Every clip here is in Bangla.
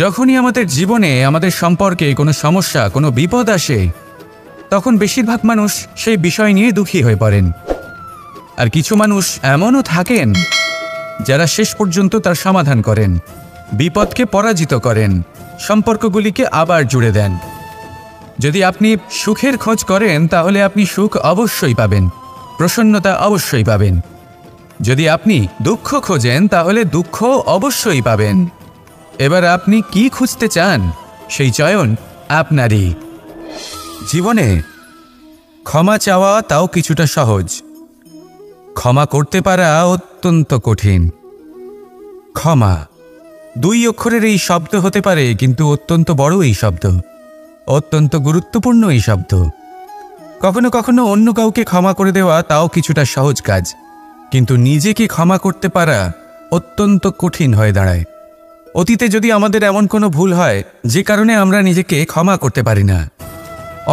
যখনই আমাদের জীবনে আমাদের সম্পর্কে কোনো সমস্যা কোনো বিপদ আসে তখন বেশিরভাগ মানুষ সেই বিষয় নিয়ে দুঃখী হয়ে পড়েন। আর কিছু মানুষ এমনও থাকেন যারা শেষ পর্যন্ত তার সমাধান করেন, বিপদকে পরাজিত করেন, সম্পর্কগুলিকে আবার জুড়ে দেন। যদি আপনি সুখের খোঁজ করেন তাহলে আপনি সুখ অবশ্যই পাবেন, প্রসন্নতা অবশ্যই পাবেন। যদি আপনি দুঃখ খোঁজেন তাহলে দুঃখ অবশ্যই পাবেন। এবার আপনি কি খুঁজতে চান সেই চয়ন আপনারই। জীবনে ক্ষমা চাওয়া তাও কিছুটা সহজ, ক্ষমা করতে পারা অত্যন্ত কঠিন। ক্ষমা 2 অক্ষরের এই শব্দ হতে পারে, কিন্তু অত্যন্ত বড় এই শব্দ, অত্যন্ত গুরুত্বপূর্ণ এই শব্দ। কখনো কখনো অন্য কাউকে ক্ষমা করে দেওয়া তাও কিছুটা সহজ কাজ, কিন্তু নিজেকে ক্ষমা করতে পারা অত্যন্ত কঠিন হয়ে দাঁড়ায়। অতীতে যদি আমাদের এমন কোনো ভুল হয় যে কারণে আমরা নিজেকে ক্ষমা করতে পারি না,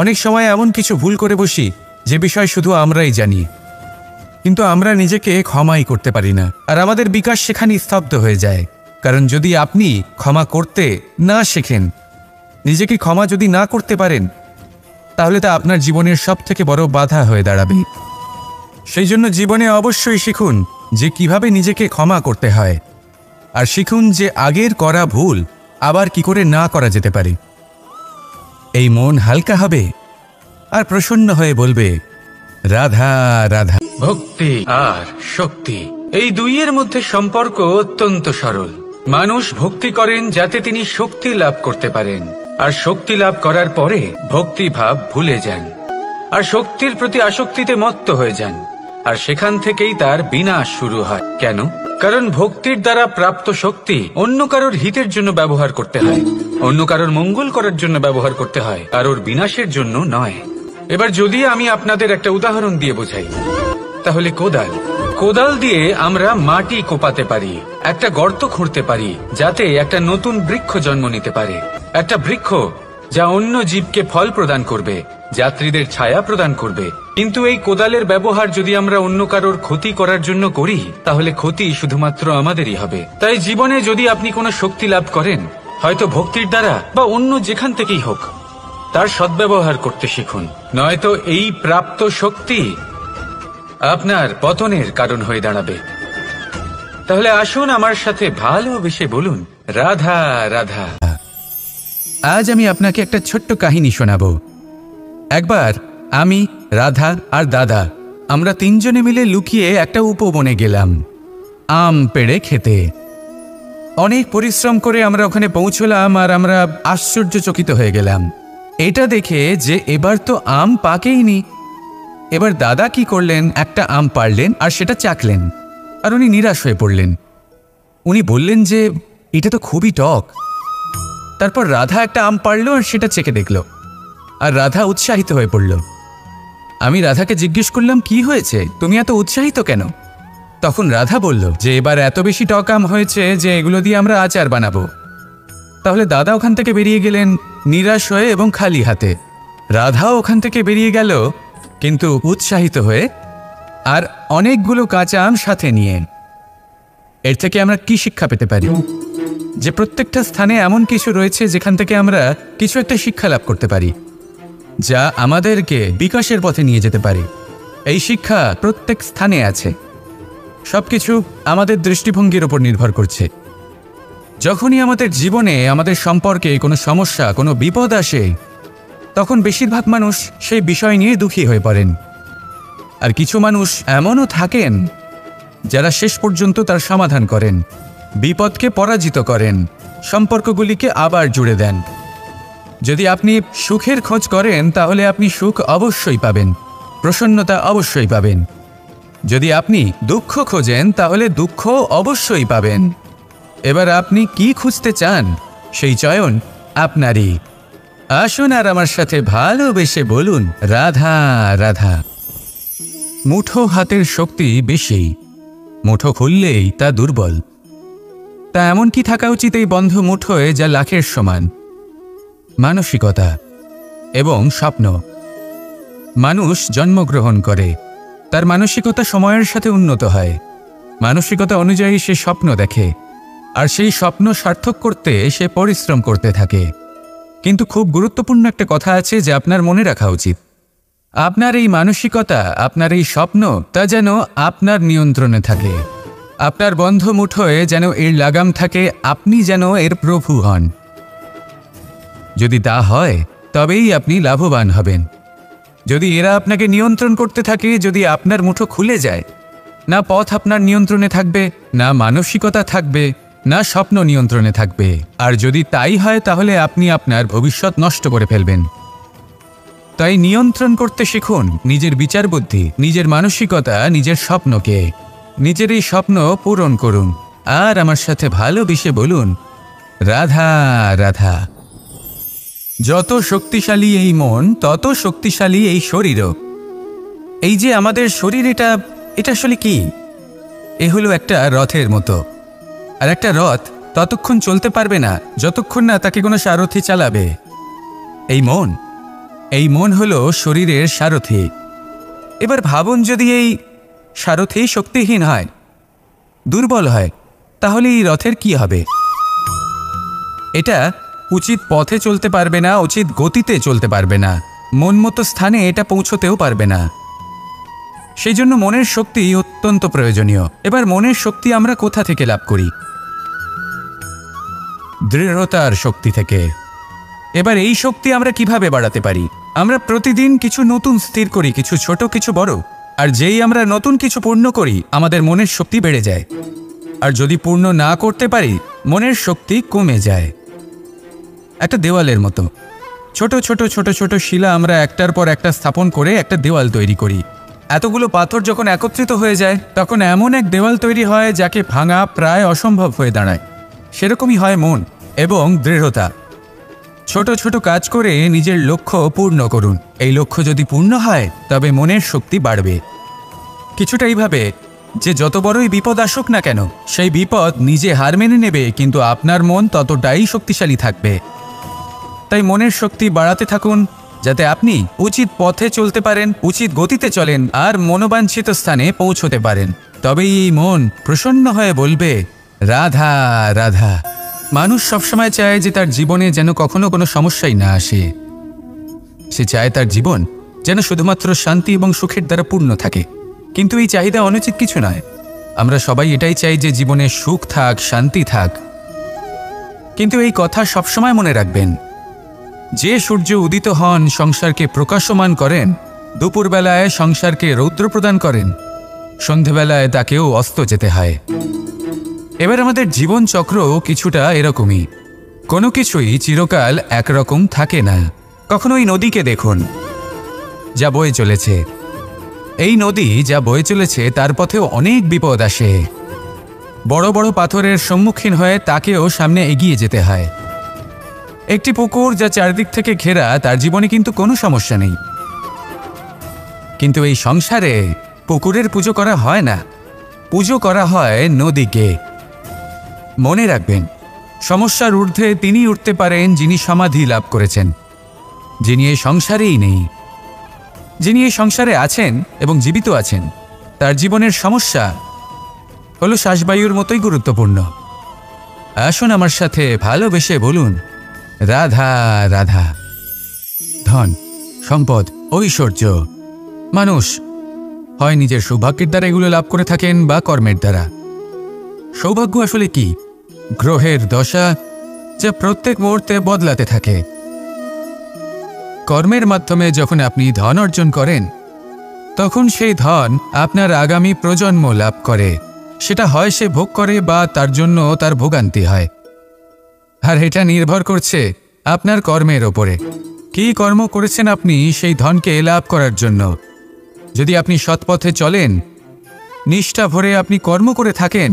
অনেক সময় এমন কিছু ভুল করে বসি যে বিষয় শুধু আমরাই জানি, কিন্তু আমরা নিজেকে ক্ষমাই করতে পারি না। আর আমাদের বিকাশ সেখানে স্তব্ধ হয়ে যায়। কারণ যদি আপনি ক্ষমা করতে না শেখেন, নিজেকে ক্ষমা যদি না করতে পারেন, তাহলে তা আপনার জীবনের সবথেকে বড় বাধা হয়ে দাঁড়াবে। সেই জন্য জীবনে অবশ্যই শিখুন যে কিভাবে নিজেকে ক্ষমা করতে হয়, আর শিখুন যে আগের করা ভুল আবার কি করে না করা যেতে পারে। এই মন হালকা হবে আর প্রসন্ন হয়ে বলবে, রাধা রাধা। ভক্তি আর শক্তি, এই দুইয়ের মধ্যে সম্পর্ক অত্যন্ত সরল। মানুষ ভক্তি করেন যাতে তিনি শক্তি লাভ করতে পারেন, আর শক্তি লাভ করার পরে ভক্তি ভাব ভুলে যান, আর শক্তির প্রতি আসক্তিতে মত্ত হয়ে যান, আর সেখান থেকেই তার বিনাশ শুরু হয়। কেন? কারণ ভক্তির দ্বারা প্রাপ্ত শক্তি অন্য কারোর হিতের জন্য ব্যবহার করতে হয়, অন্য কারোর মঙ্গল করার জন্য ব্যবহার করতে হয়, কারোর বিনাশের জন্য নয়। এবার যদি আমি আপনাদের একটা উদাহরণ দিয়ে বোঝাই, তাহলে কোদাল দিয়ে আমরা মাটি কোপাতে পারি, একটা গর্ত খুঁড়তে পারি যাতে একটা নতুন বৃক্ষ জন্ম নিতে পারে, একটা বৃক্ষ যা অন্য জীবকে ফল প্রদান করবে, যাত্রীদের ছায়া প্রদান করবে। কিন্তু এই কোদালের ব্যবহার যদি আমরা অন্য কারোর ক্ষতি করার জন্য করি, তাহলে ক্ষতি শুধুমাত্র আমাদেরই হবে। তাই জীবনে যদি আপনি কোনো শক্তি লাভ করেন, হয়তো ভক্তির দ্বারা বা অন্য যেখান থেকেই হোক, তার সদ্ব্যবহার করতে শিখুন, নয়তো এই প্রাপ্ত শক্তি আপনার পতনের কারণ হয়ে দাঁড়াবে। তাহলে আসুন আমার সাথে ভালোবেসে বলুন, রাধা রাধা। আজ আমি আপনাকে একটা ছোট্ট কাহিনী শোনাবো। একবার আমি, রাধা আর দাদা, আমরা 3 জনে মিলে লুকিয়ে একটা উপবনে গেলাম আম পেড়ে খেতে। অনেক পরিশ্রম করে আমরা ওখানে পৌঁছলাম, আর আমরা আশ্চর্যচকিত হয়ে গেলাম এটা দেখে যে এবার তো আম পাকেইনি। এবার দাদা কি করলেন, একটা আম পাড়লেন আর সেটা চাখলেন, আর উনি নিরাশ হয়ে পড়লেন। উনি বললেন যে এটা তো খুবই টক। তারপর রাধা একটা আম পাড়ল আর সেটা চেখে দেখল, আর রাধা উৎসাহিত হয়ে পড়ল। আমি রাধাকে জিজ্ঞেস করলাম, কি হয়েছে, তুমি এত উৎসাহিত কেন? তখন রাধা বলল যে এবার এত বেশি টক আম হয়েছে যে এগুলো দিয়ে আমরা আচার বানাবো। তাহলে দাদা ওখান থেকে বেরিয়ে গেলেন নিরাশ হয়ে এবং খালি হাতে। রাধাও ওখান থেকে বেরিয়ে গেল কিন্তু উৎসাহিত হয়ে, আর অনেকগুলো কাঁচা আম সাথে নিয়ে। এর থেকে আমরা কি শিক্ষা পেতে পারি? যে প্রত্যেকটা স্থানে এমন কিছু রয়েছে যেখান থেকে আমরা কিছু একটা শিক্ষা লাভ করতে পারি, যা আমাদেরকে বিকাশের পথে নিয়ে যেতে পারে। এই শিক্ষা প্রত্যেক স্থানে আছে। সবকিছু আমাদের দৃষ্টিভঙ্গির উপর নির্ভর করছে। যখনই আমাদের জীবনে আমাদের সম্পর্কে কোনো সমস্যা কোনো বিপদ আসে, তখন বেশিরভাগ মানুষ সেই বিষয় নিয়ে দুঃখী হয়ে পড়েন। আর কিছু মানুষ এমনও থাকেন যারা শেষ পর্যন্ত তার সমাধান করেন, বিপদকে পরাজিত করেন, সম্পর্কগুলিকে আবার জুড়ে দেন। যদি আপনি সুখের খোঁজ করেন তাহলে আপনি সুখ অবশ্যই পাবেন, প্রসন্নতা অবশ্যই পাবেন। যদি আপনি দুঃখ খোঁজেন তাহলে দুঃখ অবশ্যই পাবেন। এবার আপনি কি খুঁজতে চান সেই চয়ন আপনারই। আসুন আর আমার সাথে ভালোবেসে বলুন, রাধা রাধা। মুঠো হাতের শক্তি বেশি, মুঠো খুললেই তা দুর্বল। তা এমন কি থাকা উচিত এই বন্ধ মুঠোয় যা লাখের সমান? মানসিকতা এবং স্বপ্ন। মানুষ জন্মগ্রহণ করে, তার মানসিকতা সময়ের সাথে উন্নত হয়, মানসিকতা অনুযায়ী সে স্বপ্ন দেখে, আর সেই স্বপ্ন সার্থক করতে সে পরিশ্রম করতে থাকে। কিন্তু খুব গুরুত্বপূর্ণ একটা কথা আছে যা আপনার মনে রাখা উচিত। আপনার এই মানসিকতা, আপনার এই স্বপ্ন, তা যেন আপনার নিয়ন্ত্রণে থাকে। আপনার বন্ধ মুঠোয় যেন এর লাগাম থাকে, আপনি যেন এর প্রভু হন। যদি তা হয় তবেই আপনি লাভবান হবেন। যদি এরা আপনাকে নিয়ন্ত্রণ করতে থাকে, যদি আপনার মুঠো খুলে যায়, না পথ আপনার নিয়ন্ত্রণে থাকবে, না মানসিকতা থাকবে, না স্বপ্ন নিয়ন্ত্রণে থাকবে। আর যদি তাই হয় তাহলে আপনি আপনার ভবিষ্যৎ নষ্ট করে ফেলবেন। তাই নিয়ন্ত্রণ করতে শিখুন নিজের বিচার বুদ্ধি, নিজের মানসিকতা, নিজের স্বপ্নকে। নিজের এই স্বপ্ন পূরণ করুন আর আমার সাথে ভালোবেসে বলুন, রাধা রাধা। যত শক্তিশালী এই মন, তত শক্তিশালী এই শরীরও। এই যে আমাদের শরীর, এটা আসলে কি? এ হলো একটা রথের মতো। আর একটা রথ ততক্ষণ চলতে পারবে না যতক্ষণ না তাকে কোনো সারথি চালাবে। এই মন হলো শরীরের সারথি। এবার ভাবুন, যদি এই সারথি শক্তিহীন হয়, দুর্বল হয়, তাহলে এই রথের কি হবে? এটা উচিত পথে চলতে পারবে না, উচিত গতিতে চলতে পারবে না, মন মতো স্থানে এটা পৌঁছতেও পারবে না। সেই জন্য মনের শক্তি অত্যন্ত প্রয়োজনীয়। এবার মনের শক্তি আমরা কোথা থেকে লাভ করি? দৃঢ়তার শক্তি থেকে। এবার এই শক্তি আমরা কিভাবে বাড়াতে পারি? আমরা প্রতিদিন কিছু নতুন স্থির করি, কিছু ছোট কিছু বড়। আর যেই আমরা নতুন কিছু পূর্ণ করি, আমাদের মনের শক্তি বেড়ে যায়। আর যদি পূর্ণ না করতে পারি, মনের শক্তি কমে যায়। একটা দেওয়ালের মতো ছোট ছোট ছোট ছোট শিলা আমরা একটার পর একটা স্থাপন করে একটা দেওয়াল তৈরি করি। এতগুলো পাথর যখন একত্রিত হয়ে যায়, তখন এমন এক দেওয়াল তৈরি হয় যাকে ভাঙা প্রায় অসম্ভব হয়ে দাঁড়ায়। সেরকমই হয় মন এবং দৃঢ়তা। ছোট ছোট কাজ করে নিজের লক্ষ্য পূর্ণ করুন। এই লক্ষ্য যদি পূর্ণ হয়, তবে মনের শক্তি বাড়বে। কিছুটা এইভাবে যে যত বড়ই বিপদ আসুক না কেন, সেই বিপদ নিজে হার মেনে নেবে, কিন্তু আপনার মন ততটাই শক্তিশালী থাকবে। তাই মনের শক্তি বাড়াতে থাকুন, যাতে আপনি উচিত পথে চলতে পারেন, উচিত গতিতে চলেন আর মনোবাঞ্ছিত স্থানে পৌঁছতে পারেন। তবেই এই মন প্রসন্ন হয়ে বলবে, রাধা রাধা। মানুষ সবসময় চায় যে তার জীবনে যেন কখনো কোনো সমস্যাই না আসে। সে চায় তার জীবন যেন শুধুমাত্র শান্তি এবং সুখের দ্বারা পূর্ণ থাকে। কিন্তু এই চাহিদা অনুচিত কিছু নয়। আমরা সবাই এটাই চাই যে জীবনে সুখ থাক, শান্তি থাক। কিন্তু এই কথা সবসময় মনে রাখবেন, যে সূর্য উদিত হন সংসারকে প্রকাশমান করেন, দুপুরবেলায় সংসারকে রৌদ্র প্রদান করেন, সন্ধেবেলায় তাকেও অস্ত যেতে হয়। এবার আমাদের জীবন চক্র কিছুটা এরকমই। কোনো কিছুই চিরকাল একরকম থাকে না। কখনো এই নদীকে দেখুন, যা বয়ে চলেছে। এই নদী যা বয়ে চলেছে, তার পথেও অনেক বিপদ আসে। বড় বড় পাথরের সম্মুখীন হয়ে তাকেও সামনে এগিয়ে যেতে হয়। একটি পুকুর যা চারদিক থেকে ঘেরা, তার জীবনে কিন্তু কোনো সমস্যা নেই। কিন্তু এই সংসারে পুকুরের পুজো করা হয় না, পুজো করা হয় নদীকে। মনে রাখবেন, সমস্যার ঊর্ধ্বে তিনি উঠতে পারেন যিনি সমাধি লাভ করেছেন, যিনি এই সংসারেই নেই। যিনি এই সংসারে আছেন এবং জীবিত আছেন, তার জীবনের সমস্যা হলো শ্বাসবায়ুর মতোই গুরুত্বপূর্ণ। আসুন আমার সাথে ভালোবেসে বলুন, রাধা রাধা। ধন, সম্পদ, ঐশ্বর্য, মানুষ হয় নিজের সৌভাগ্যের দ্বারা এগুলো লাভ করে থাকেন বা কর্মের দ্বারা। সৌভাগ্য আসলে কি? গ্রহের দশা যা প্রত্যেক মুহূর্তে বদলাতে থাকে। কর্মের মাধ্যমে যখন আপনি ধন অর্জন করেন, তখন সেই ধন আপনার আগামী প্রজন্ম লাভ করে। সেটা হয় সে ভোগ করে বা তার জন্য তার ভোগান্তি হয়। আর এটা নির্ভর করছে আপনার কর্মের ওপরে। কী কর্ম করেছেন আপনি সেই ধনকে লাভ করার জন্য? যদি আপনি সৎপথে চলেন, নিষ্ঠা ভরে আপনি কর্ম করে থাকেন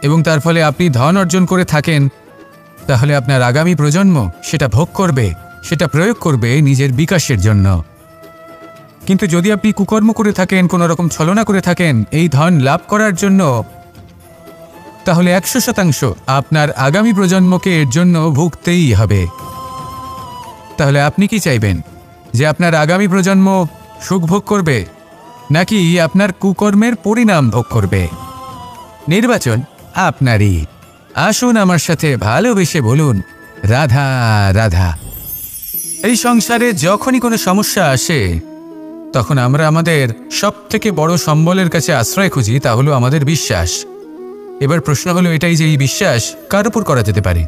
এবং তার ফলে আপনি ধন অর্জন করে থাকেন, তাহলে আপনার আগামী প্রজন্ম সেটা ভোগ করবে, সেটা প্রয়োগ করবে নিজের বিকাশের জন্য। কিন্তু যদি আপনি কুকর্ম করে থাকেন, কোনো রকম ছলনা করে থাকেন এই ধন লাভ করার জন্য, তাহলে 100% আপনার আগামী প্রজন্মকে এর জন্য ভুগতেই হবে। তাহলে আপনি কি চাইবেন? যে আপনার আগামী প্রজন্ম সুখ ভোগ করবে, নাকি আপনার কুকর্মের পরিণাম ভোগ করবে? নির্বাচন আপনারই। আসুন আমার সাথে ভালোবেসে বলুন রাধা রাধা। এই সংসারে যখনই কোনো সমস্যা আসে তখন আমরা আমাদের সবথেকে বড় সম্বলের কাছে আশ্রয় খুঁজি, তা হলো আমাদের বিশ্বাস। এবার প্রশ্ন হলো এটাই যে এই বিশ্বাস কার উপর করা যেতে পারে?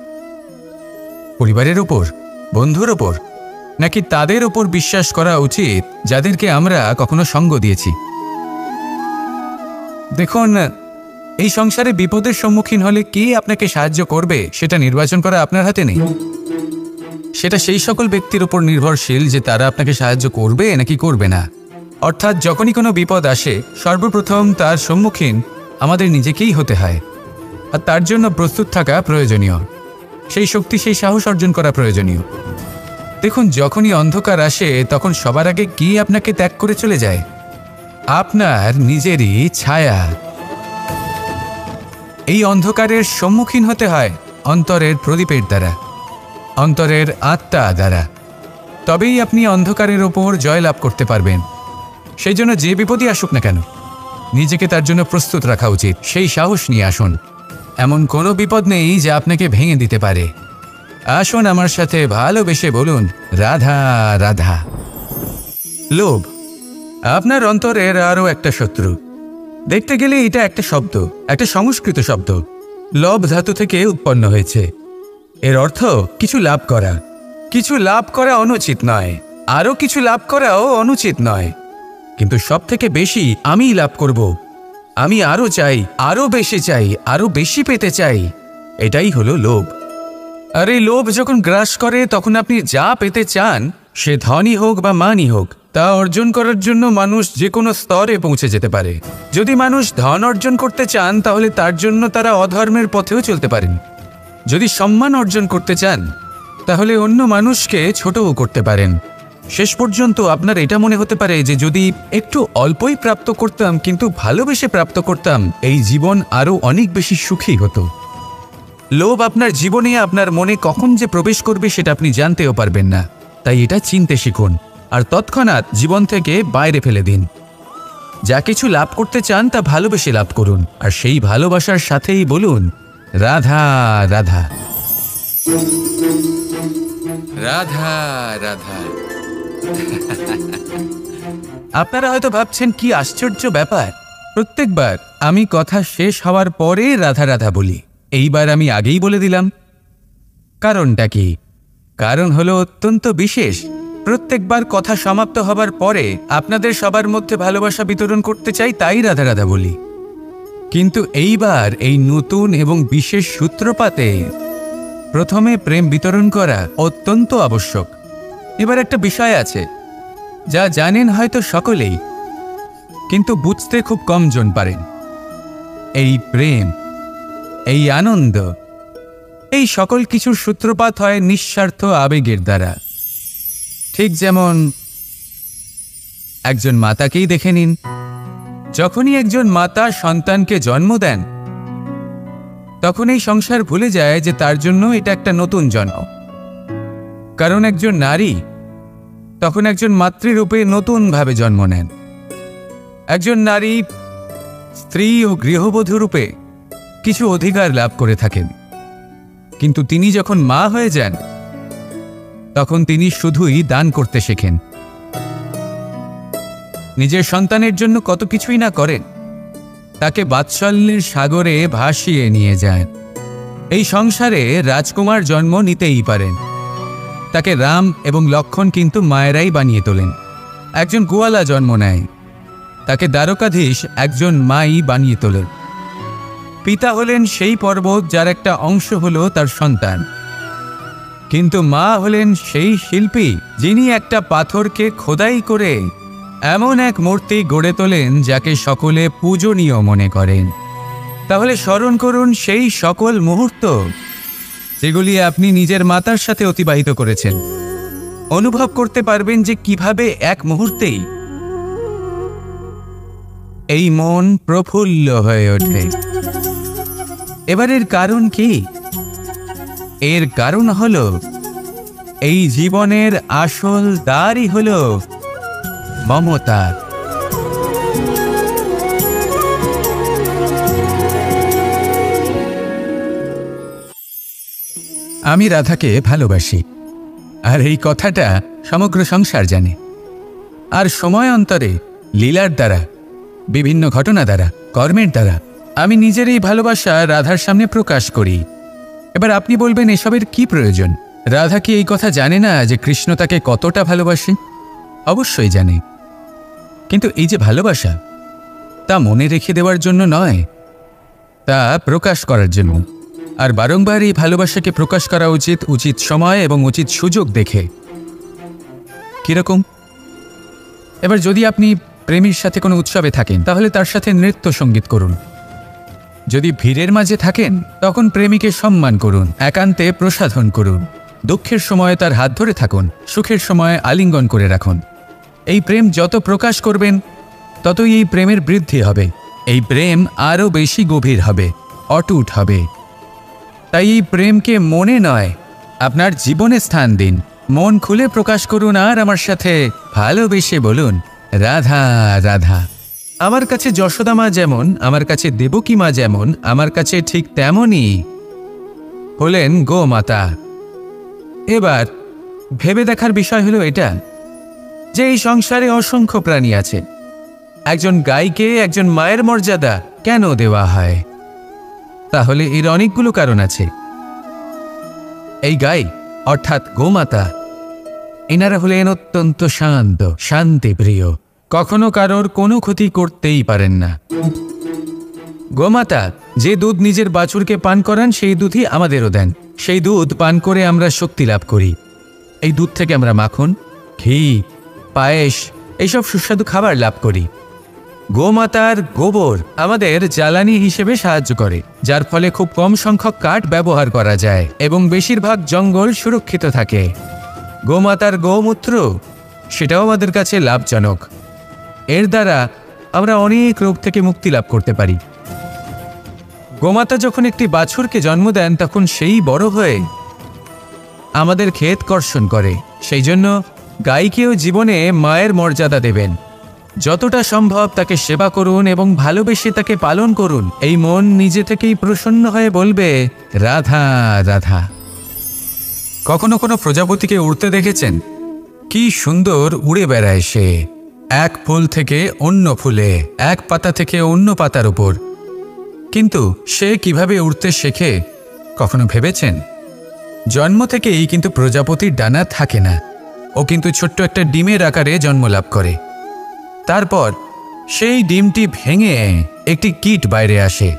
পরিবারের ওপর, বন্ধুর ওপর, নাকি তাদের ওপর বিশ্বাস করা উচিত যাদেরকে আমরা কখনো সঙ্গ দিয়েছি? দেখুন, এই সংসারে বিপদের সম্মুখীন হলে কে আপনাকে সাহায্য করবে সেটা নির্বাচন করা আপনার হাতে নেই। সেটা সেই সকল ব্যক্তির উপর নির্ভরশীল যে তারা আপনাকে সাহায্য করবে নাকি করবে না। অর্থাৎ যখনই কোনো বিপদ আসে সর্বপ্রথম তার সম্মুখীন আমাদের নিজেকেই হতে হয়, আর তার জন্য প্রস্তুত থাকা প্রয়োজনীয়। সেই শক্তি, সেই সাহস অর্জন করা প্রয়োজনীয়। দেখুন, যখনই অন্ধকার আসে তখন সবার আগে কি আপনাকে ত্যাগ করে চলে যায়? আপনার নিজেরই ছায়া। এই অন্ধকারের সম্মুখীন হতে হয় অন্তরের প্রদীপের দ্বারা, অন্তরের আত্মা দ্বারা। তবেই আপনি অন্ধকারের ওপর জয়লাভ করতে পারবেন। সেই জন্য যে বিপদই আসুক না কেন নিজেকে তার জন্য প্রস্তুত রাখা উচিত। সেই সাহস নিয়ে আসুন। এমন কোনো বিপদ নেই যা আপনাকে ভেঙে দিতে পারে। আসুন আমার সাথে ভালোবেসে বলুন রাধা রাধা। লোভ আপনার অন্তরের আরও একটা শত্রু। দেখতে গেলে এটা একটা শব্দ, একটা সংস্কৃত শব্দ। লব ধাতু থেকে উৎপন্ন হয়েছে। এর অর্থ কিছু লাভ করা। কিছু লাভ করা অনুচিত নয়, আরও কিছু লাভ করাও অনুচিত নয়, কিন্তু সব থেকে বেশি আমি লাভ করব, আমি আরও চাই, আরও বেশি চাই, আরও বেশি পেতে চাই, এটাই হলো লোভ। আর এই লোভ যখন গ্রাস করে তখন আপনি যা পেতে চান, সে ধনই হোক বা মানই হোক, তা অর্জন করার জন্য মানুষ যে কোনো স্তরে পৌঁছে যেতে পারে। যদি মানুষ ধন অর্জন করতে চান তাহলে তার জন্য তারা অধর্মের পথেও চলতে পারেন। যদি সম্মান অর্জন করতে চান তাহলে অন্য মানুষকে ছোটও করতে পারেন। শেষ পর্যন্ত আপনার এটা মনে হতে পারে যে যদি একটু অল্পই প্রাপ্ত করতাম, কিন্তু ভালোবেসে প্রাপ্ত করতাম, এই জীবন আরও অনেক বেশি সুখী হতো। লোভ আপনার জীবনে, আপনার মনে কখন যে প্রবেশ করবে সেটা আপনি জানতেও পারবেন না। তাই এটা চিনতে শিখুন আর তৎক্ষণাৎ জীবন থেকে বাইরে ফেলে দিন। যা কিছু লাভ করতে চান তা ভালোবেসে লাভ করুন, আর সেই ভালোবাসার সাথেই বলুন রাধা রাধা রাধা রাধা। আপনারা হয়তো ভাবছেন কি আশ্চর্য ব্যাপার, প্রত্যেকবার আমি কথা শেষ হওয়ার পরে রাধা রাধা বলি। এইবার আমি আগেই বলে দিলাম। কারণটা কি? কারণ হলো অত্যন্ত বিশেষ। প্রত্যেকবার কথা সমাপ্ত হবার পরে আপনাদের সবার মধ্যে ভালোবাসা বিতরণ করতে চাই, তাই রাধা রাধা বলি। কিন্তু এইবার এই নতুন এবং বিশেষ সূত্রপাতে প্রথমে প্রেম বিতরণ করা অত্যন্ত আবশ্যক। এবার একটা বিষয় আছে যা জানেন হয়তো সকলেই, কিন্তু বুঝতে খুব কম জন পারেন। এই প্রেম, এই আনন্দ, এই সকল কিছুর সূত্রপাত হয় নিঃস্বার্থ আবেগের দ্বারা। ঠিক যেমন একজন মাতাকেই দেখে নিন। যখনই একজন মাতা সন্তানকে জন্ম দেন তখন এই সংসার ভুলে যায় যে তার জন্য এটা একটা নতুন জন্ম। কারণ একজন নারী তখন একজন মাতৃরূপে নতুনভাবে জন্ম নেন। একজন নারী স্ত্রী ও গৃহবধূ রূপে কিছু অধিকার লাভ করে থাকেন, কিন্তু তিনি যখন মা হয়ে যান তখন তিনি শুধুই দান করতে শেখেন। নিজের সন্তানের জন্য কত কিছুই না করেন, তাকে বাৎসল্যের সাগরে ভাসিয়ে নিয়ে যায়। এই সংসারে রাজকুমার জন্ম নিতেই পারেন, তাকে রাম এবং লক্ষ্মণ কিন্তু মায়েরাই বানিয়ে তোলেন। একজন গোয়ালা জন্ম নেয়, তাকে দ্বারকাধীশ একজন মাই বানিয়ে তোলেন। পিতা হলেন সেই পর্বত যার একটা অংশ হলো তার সন্তান, কিন্তু মা হলেন সেই শিল্পী যিনি একটা পাথরকে খোদাই করে এমন এক মূর্তি গড়ে তোলেন যাকে সকলে পূজনীয় মনে করেন। তাহলে স্মরণ করুন সেই সকল মুহূর্ত যেগুলি আপনি নিজের মাতার সাথে অতিবাহিত করেছেন। অনুভব করতে পারবেন যে কিভাবে এক মুহূর্তেই এই মন প্রফুল্ল হয়ে ওঠে। এবারের কারণ কি? এর কারণ হলো এই জীবনের আসল দ্বারই হলো মমতা। আমি রাধাকে ভালোবাসি, আর এই কথাটা সমগ্র সংসার জানে। আর সময় অন্তরে লীলার দ্বারা, বিভিন্ন ঘটনা দ্বারা, কর্মের দ্বারা আমি নিজের এই ভালোবাসা রাধার সামনে প্রকাশ করি। এবার আপনি বলবেন, এসবের কি প্রয়োজন? রাধা কি এই কথা জানে না যে কৃষ্ণ তাকে কতটা ভালোবাসে? অবশ্যই জানে, কিন্তু এই যে ভালোবাসা, তা মনে রেখে দেওয়ার জন্য নয়, তা প্রকাশ করার জন্য। আর বারংবার এই ভালোবাসাকে প্রকাশ করা উচিত, উচিত সময় এবং উচিত সুযোগ দেখে। কিরকম? এবার যদি আপনি প্রেমীর সাথে কোনো উৎসবে থাকেন, তাহলে তার সাথে নৃত্য সঙ্গীত করুন। যদি ভিড়ের মাঝে থাকেন, তখন প্রেমিকে সম্মান করুন, একান্তে প্রসাধন করুন। দুঃখের সময় তার হাত ধরে থাকুন, সুখের সময় আলিঙ্গন করে রাখুন। এই প্রেম যত প্রকাশ করবেন, ততই এই প্রেমের বৃদ্ধি হবে। এই প্রেম আরও বেশি গভীর হবে, অটুট হবে। তাই এই প্রেমকে মনে নয়, আপনার জীবনে স্থান দিন। মন খুলে প্রকাশ করুন, আর আমার সাথে ভালোবেসে বলুন, রাধা রাধা। আমার কাছে যশোদা মা যেমন, আমার কাছে দেবকী মা যেমন, আমার কাছে ঠিক তেমনই হলেন গোমাতা। এবার ভেবে দেখার বিষয় হলো এটা, যে এই সংসারে অসংখ্য প্রাণী আছে। একজন গাইকে একজন মায়ের মর্যাদা কেন দেওয়া হয়? তাহলে এর অনেকগুলো কারণ আছে। এই গাই অর্থাৎ গোমাতা, এনারা হলেন অত্যন্ত শান্ত, শান্তিপ্রিয়, কখনো কারোর কোনো ক্ষতি করতেই পারেন না। গোমাতা যে দুধ নিজের বাছুরকে পান করান, সেই দুধই আমাদেরও দেন। সেই দুধ পান করে আমরা শক্তি লাভ করি। এই দুধ থেকে আমরা মাখন, ঘি, পায়েস, এইসব সুস্বাদু খাবার লাভ করি। গোমাতার গোবর আমাদের জ্বালানি হিসেবে সাহায্য করে, যার ফলে খুব কম সংখ্যক কাঠ ব্যবহার করা যায় এবং বেশিরভাগ জঙ্গল সুরক্ষিত থাকে। গোমাতার গোমূত্র, সেটাও আমাদের কাছে লাভজনক। এর দ্বারা আমরা অনেক রোগ থেকে মুক্তি লাভ করতে পারি। গোমাতা যখন একটি বাছুরকে জন্ম দেন, তখন সেই বড় হয়ে আমাদের ক্ষেত কর্ষণ করে। সেই জন্য গাইকেও জীবনে মায়ের মর্যাদা দেবেন। যতটা সম্ভব তাকে সেবা করুন এবং ভালোবেসে তাকে পালন করুন। এই মন নিজে থেকেই প্রসন্ন হয়ে বলবে, রাধা রাধা। কখনো কোনো প্রজাপতিকে উড়তে দেখেছেন? কি সুন্দর উড়ে বেড়ায় সে, এক ফুল থেকে অন্য ফুলে, এক পাতা থেকে অন্য পাতার উপর। কিন্তু সে কিভাবে উড়তে শেখে কখনো ভেবেছেন? জন্ম থেকেই কিন্তু প্রজাপতির ডানা থাকে না। ও কিন্তু ছোট্ট একটা ডিমের আকারে জন্ম লাভ করে। তারপর সেই ডিমটি ভেঙে একটি কীট বাইরে আসে।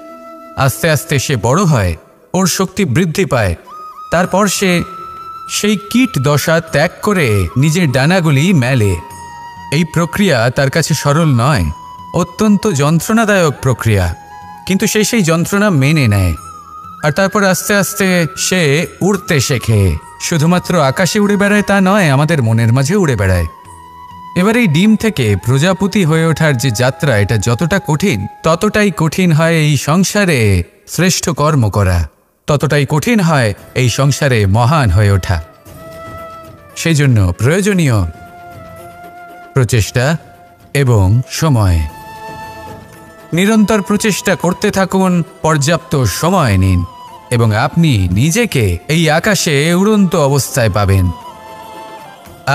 আস্তে আস্তে সে বড় হয়, ওর শক্তি বৃদ্ধি পায়। তারপর সে সেই কীট দশা ত্যাগ করে নিজের ডানাগুলি মেলে। এই প্রক্রিয়া তার কাছে সরল নয়, অত্যন্ত যন্ত্রণাদায়ক প্রক্রিয়া, কিন্তু সে সেই যন্ত্রণা মেনে নেয়। আর তারপর আস্তে আস্তে সে উড়তে শেখে। শুধুমাত্র আকাশে উড়ে বেড়ায় তা নয়, আমাদের মনের মাঝে উড়ে বেড়ায়। এবার এই ডিম থেকে প্রজাপতি হয়ে ওঠার যে যাত্রা, এটা যতটা কঠিন, ততটাই কঠিন হয় এই সংসারে শ্রেষ্ঠ কর্ম করা, ততটাই কঠিন হয় এই সংসারে মহান হয়ে ওঠা। সেই জন্য প্রয়োজনীয় প্রচেষ্টা এবং সময়। নিরন্তর প্রচেষ্টা করতে থাকুন, পর্যাপ্ত সময় নিন, এবং আপনি নিজেকে এই আকাশে উড়ন্ত অবস্থায় পাবেন।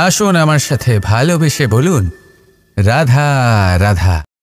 আসুন আমার সাথে ভালোবেসে বলুন, রাধা রাধা।